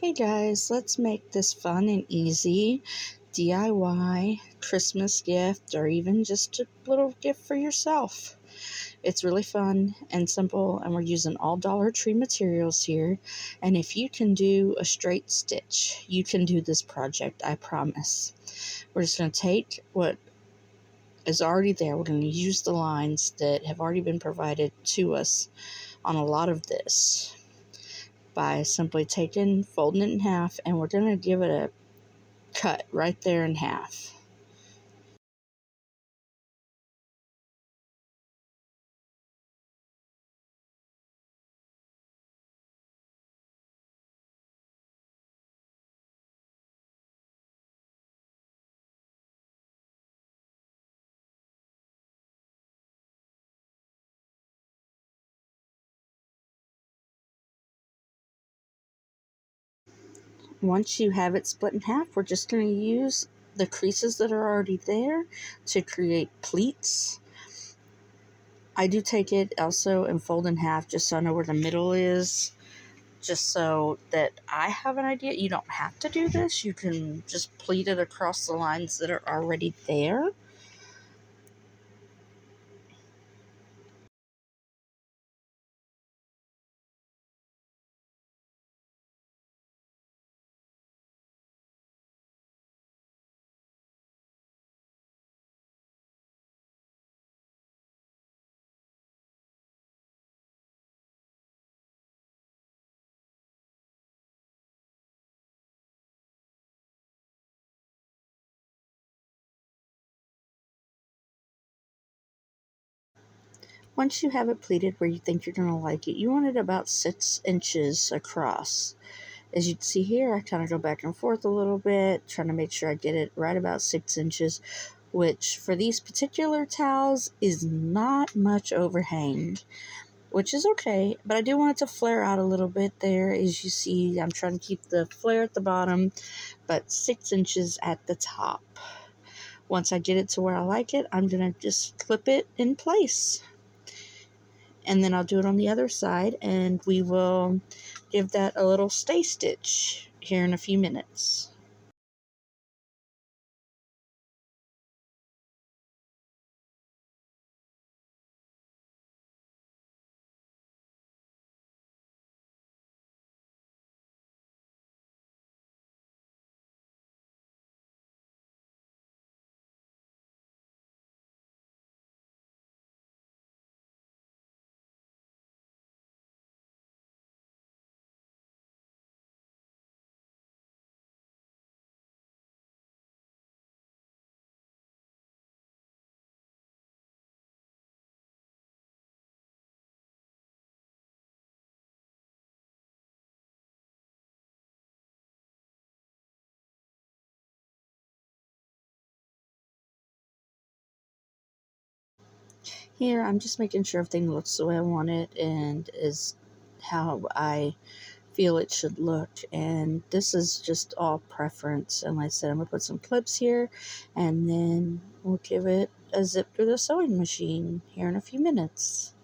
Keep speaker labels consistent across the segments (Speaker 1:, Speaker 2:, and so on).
Speaker 1: Hey guys, let's make this fun and easy DIY Christmas gift or even just a little gift for yourself. It's really fun and simple, and we're using all Dollar Tree materials here. And if you can do a straight stitch, you can do this project, I promise. We're just going to take what is already there. We're going to use the lines that have already been provided to us on a lot of this by simply folding it in half, and we're going to give it a cut right there in half. Once you have it split in half, we're just going to use the creases that are already there to create pleats. I do take it also and fold in half just so I know where the middle is, just so that I have an idea. You don't have to do this. You can just pleat it across the lines that are already there. Once you have it pleated where you think you're going to like it, you want it about 6 inches across. As you can see here, I kind of go back and forth a little bit, trying to make sure I get it right about 6 inches, which for these particular towels is not much overhang, which is okay, but I do want it to flare out a little bit there. As you see, I'm trying to keep the flare at the bottom, but 6 inches at the top. Once I get it to where I like it, I'm going to just clip it in place. And then I'll do it on the other side, and we will give that a little stay stitch here in a few minutes. Here, I'm just making sure everything looks the way I want it and is how I feel it should look. And this is just all preference. And like I said, I'm going to put some clips here, and then we'll give it a zip through the sewing machine here in a few minutes.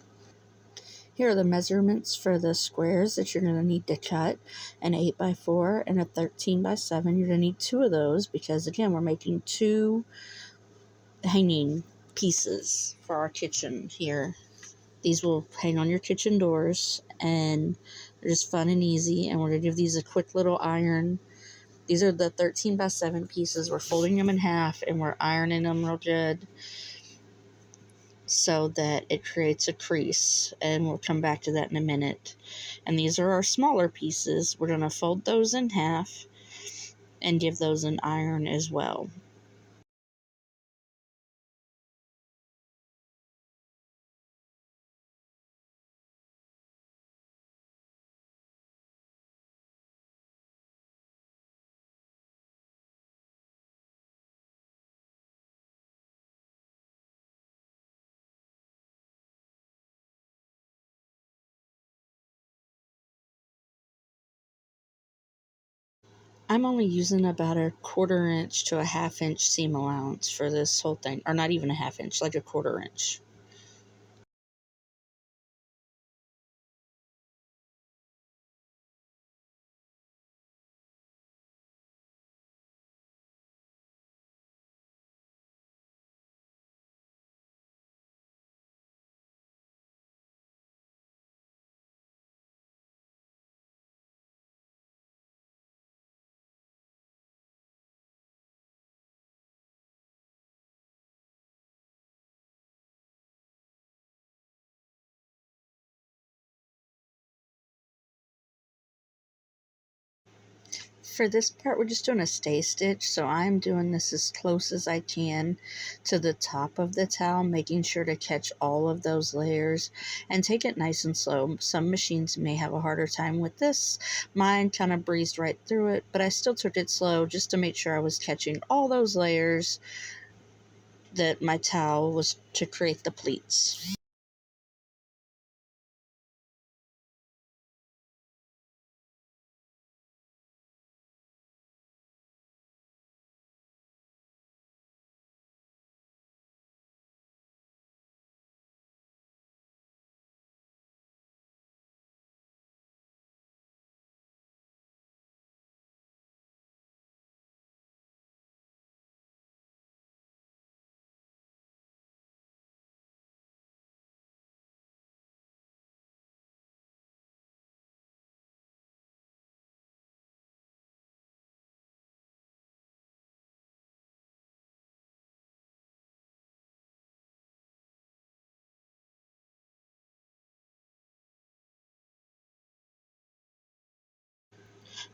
Speaker 1: Here are the measurements for the squares that you're going to need to cut: an 8x4 and a 13x7. You're going to need 2 of those because, again, we're making 2 hanging pieces for our kitchen here. These will hang on your kitchen doors, and they're just fun and easy. And we're going to give these a quick little iron. These are the 13x7 pieces. We're folding them in half, and we're ironing them real good so that it creates a crease. And we'll come back to that in a minute. And these are our smaller pieces. We're going to fold those in half and give those an iron as well. I'm only using about a 1/4 inch to a 1/2 inch seam allowance for this whole thing, or not even a 1/2 inch, like a 1/4 inch. for this part, we're just doing a stay stitch, so I'm doing this as close as I can to the top of the towel, making sure to catch all of those layers and take it nice and slow. Some machines may have a harder time with this. Mine kind of breezed right through it, but I still took it slow just to make sure I was catching all those layers that my towel was to create the pleats.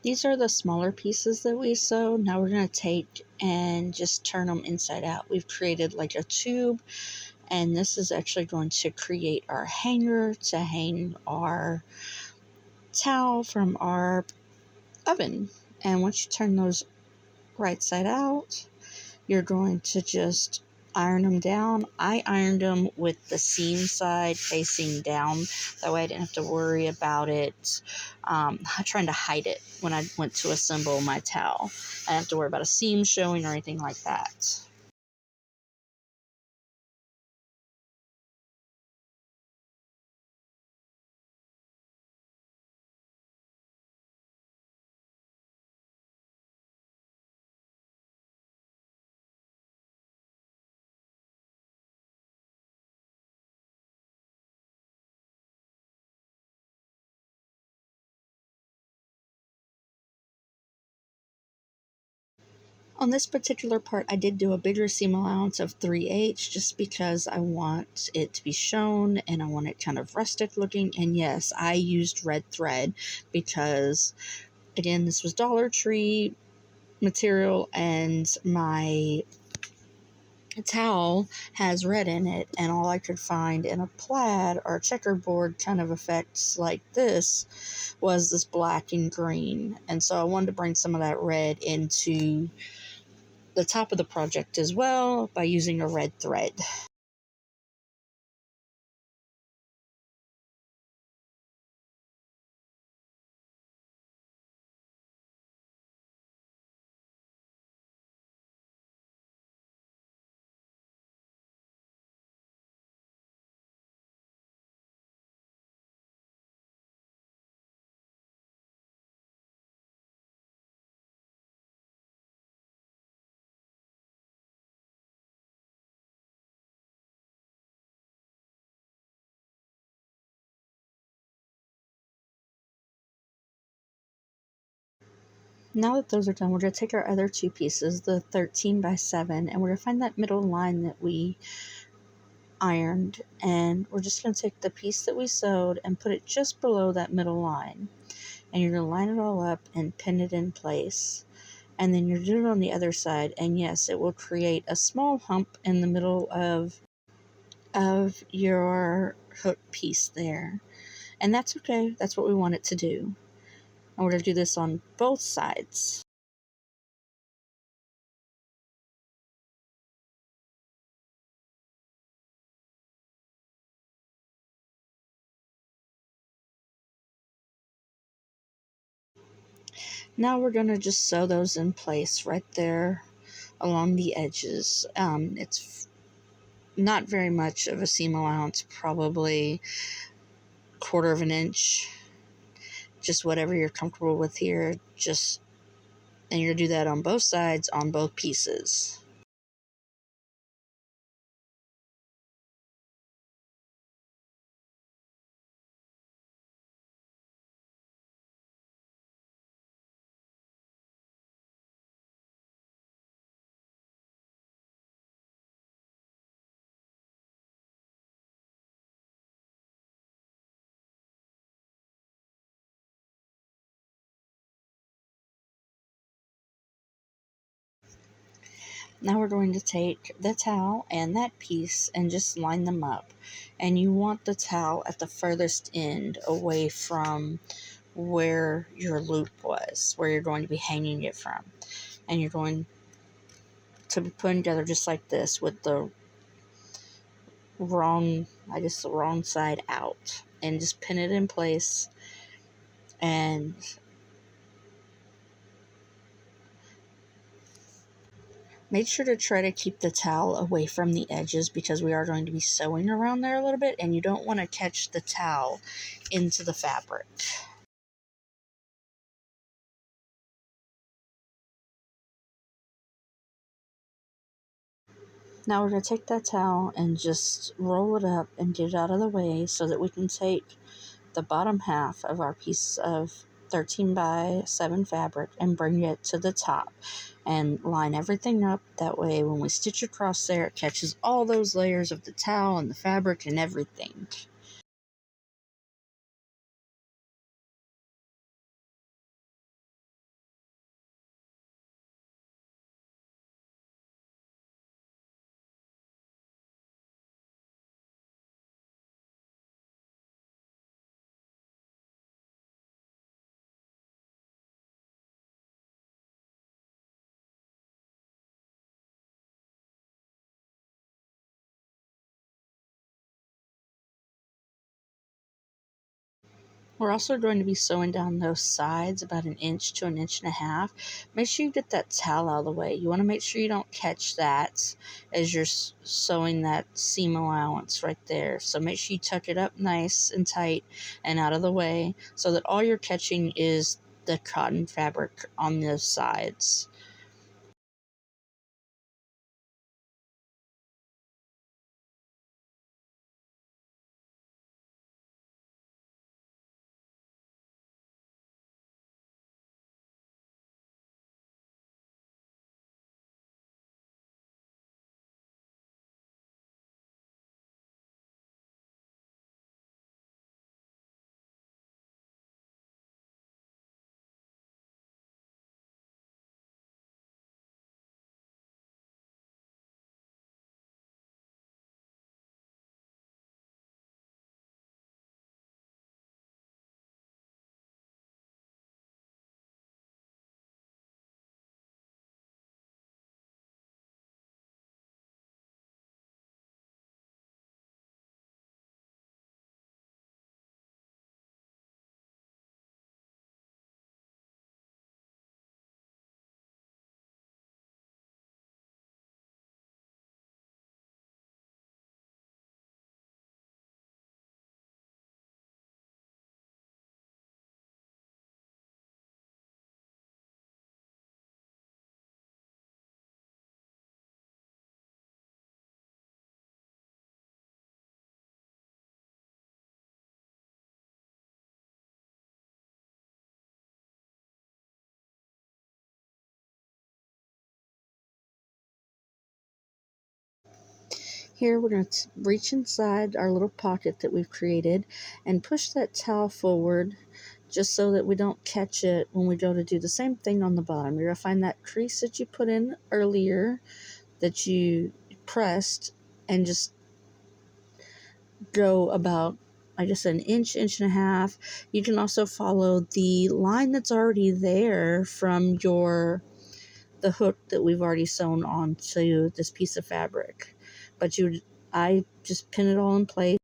Speaker 1: These are the smaller pieces that we sewed. Now we're going to take and just turn them inside out. We've created like a tube, and this is actually going to create our hanger to hang our towel from our oven. And once you turn those right side out, you're going to just iron them down. I ironed them with the seam side facing down. That way I didn't have to worry about it trying to hide it when I went to assemble my towel. I didn't have to worry about a seam showing or anything like that. On this particular part, I did do a bigger seam allowance of 3/8 just because I want it to be shown and I want it kind of rustic looking. And yes, I used red thread because, again, this was Dollar Tree material and my towel has red in it, and all I could find in a plaid or checkerboard kind of effects like this was this black and green. And so I wanted to bring some of that red into the top of the project as well by using a red thread. Now that those are done, we're going to take our other two pieces, the 13x7, and we're going to find that middle line that we ironed, and we're just going to take the piece that we sewed and put it just below that middle line. And you're going to line it all up and pin it in place. And then you're doing it on the other side, and yes, it will create a small hump in the middle of your hook piece there. And that's okay. That's what we want it to do. And we're going to do this on both sides. Now we're going to just sew those in place right there along the edges. It's not very much of a seam allowance, probably 1/4 of an inch, just whatever you're comfortable with here. And you're going to do that on both sides on both pieces. Now we're going to take the towel and that piece and just line them up. And you want the towel at the furthest end away from where your loop was, where you're going to be hanging it from. And you're going to be putting together just like this with the the wrong side out. And just pin it in place and make sure to try to keep the towel away from the edges because we are going to be sewing around there a little bit and you don't want to catch the towel into the fabric. Now we're going to take that towel and just roll it up and get it out of the way so that we can take the bottom half of our piece of 13 by 7 fabric and bring it to the top and line everything up. That way when we stitch across there, it catches all those layers of the towel and the fabric and everything. We're also going to be sewing down those sides about 1 inch to 1.5 inches. Make sure you get that towel out of the way. You want to make sure you don't catch that as you're sewing that seam allowance right there. So make sure you tuck it up nice and tight and out of the way so that all you're catching is the cotton fabric on the sides. Here we're going to reach inside our little pocket that we've created and push that towel forward just so that we don't catch it when we go to do the same thing on the bottom. You're going to find that crease that you put in earlier that you pressed and just go about, I guess, 1 inch, 1.5 inches. You can also follow the line that's already there from the hook that we've already sewn onto this piece of fabric. But I just pin it all in place.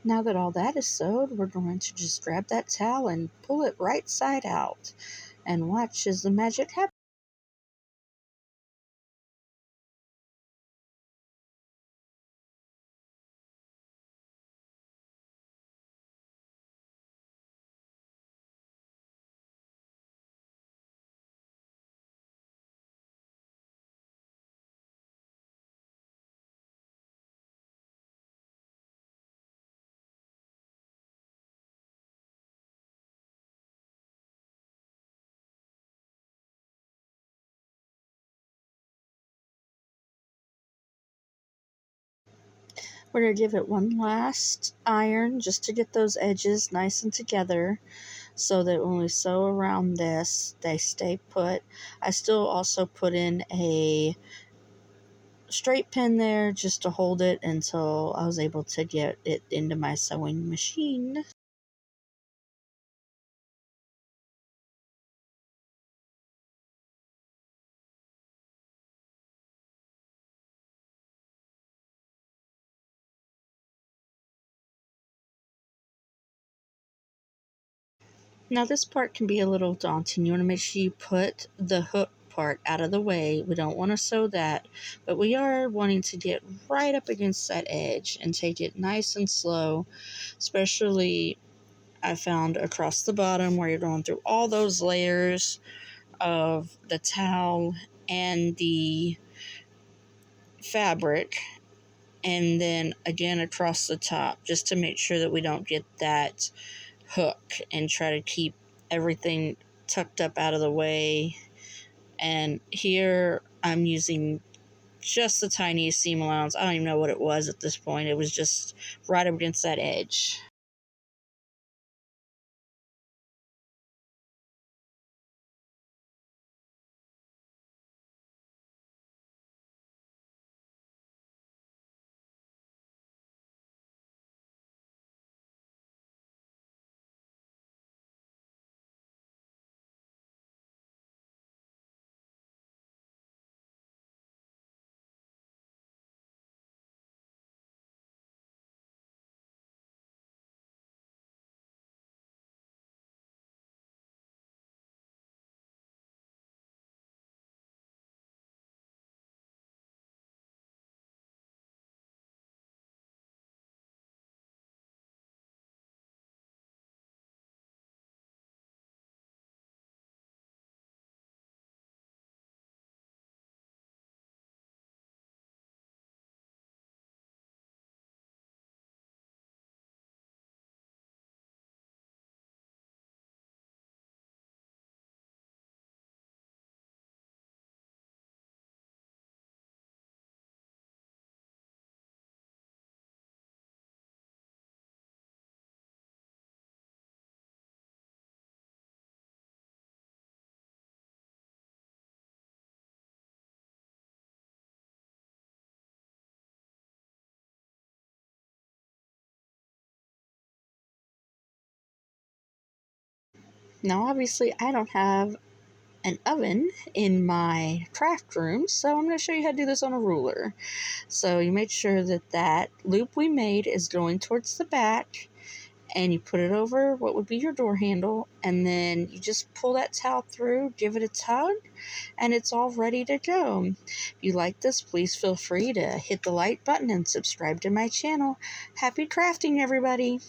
Speaker 1: Now that all that is sewed, we're going to just grab that towel and pull it right side out and watch as the magic happens. We're going to give it one last iron just to get those edges nice and together, so that when we sew around this, they stay put. I still also put in a straight pin there just to hold it until I was able to get it into my sewing machine. Now this part can be a little daunting. You want to make sure you put the hook part out of the way. We don't want to sew that, but we are wanting to get right up against that edge and take it nice and slow, especially I found across the bottom where you're going through all those layers of the towel and the fabric, and then again across the top, just to make sure that we don't get that hook, and try to keep everything tucked up out of the way. And here I'm using just the tiniest seam allowance. I don't even know what it was at this point. It was just right up against that edge. Now obviously I don't have an oven in my craft room, so I'm going to show you how to do this on a ruler. So you make sure that that loop we made is going towards the back, and you put it over what would be your door handle, and then you just pull that towel through, give it a tug, and it's all ready to go. If you like this, please feel free to hit the like button and subscribe to my channel. Happy crafting, everybody!